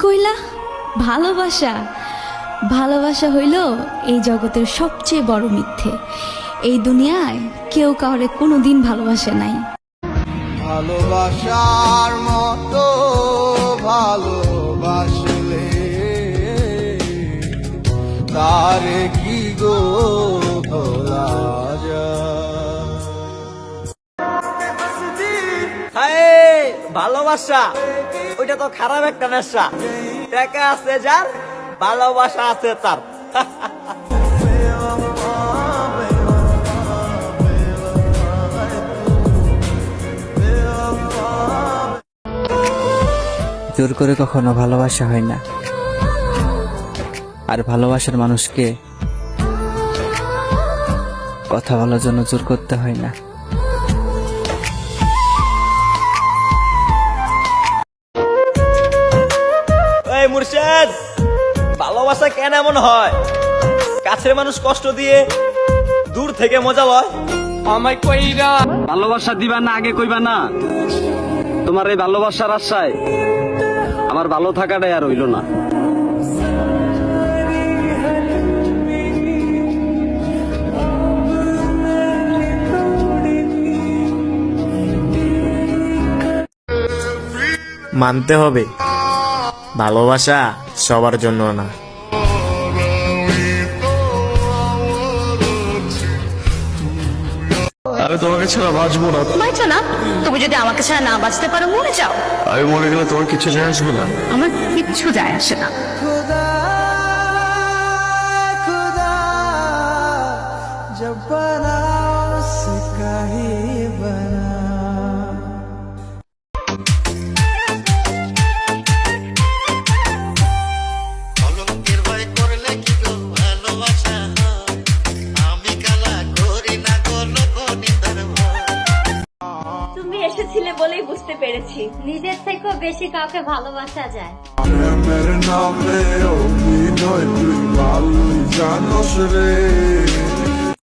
কইলা? ভালোবাসা? ভালোবাসা হইল এই জগতের সবচেয়ে বড় মিথ্যে। এই দুনিয়ায় কেউ কাউরে কোনোদিন ভালোবাসে নাই। ভালোবাসার মতো ভালোবাসলে তারে কি গো ভোলা যায়? ভালোবাসা ওইটা তো খারাপ একটা নেশা। টাকা আছে যার, ভালোবাসা আছে তার। জোর করে কখনো ভালোবাসা হয় না, আর ভালোবাসার মানুষকে কথা বলার জন্য জোর করতে হয় না। এই মুর্শেদ, ভালোবাসা কেন এমন হয়? কাছের মানুষ কষ্ট দিয়ে দূর থেকে মজা লয়। আমায় কইরা ভালোবাসা দিবা না আগে কইবা না? তোমার এই ভালোবাসার আশায় আমার ভালো থাকাটাই আর হইল না। মানতে হবে ভালোবাসা সবার জন্য না। আমি তোমাকে ছাড়া বাঁচবো না। বাঁচো না? তুমি যদি আমাকে ছাড়া না বাঁচতে পারো মরে যাও। আমি মরে গেলে তোমার কিছু যায় আসবে না। আমার কিচ্ছু যায় আসে না। खुदा खुदा जब बना उसका ही बना। কলঙ্কের ভয় করলে কি গো ভালোবাসা হয়? আমি কালা করি না গো লোক নিন্দার ভয়। তুমি এসেছিলে বলেই বুঝতে পেরেছি নিজের থেকেও বেশি কাউকে ভালোবাসা যায়। मेरे नाम ले ओ भी नोय तुई भालुई जानो रे।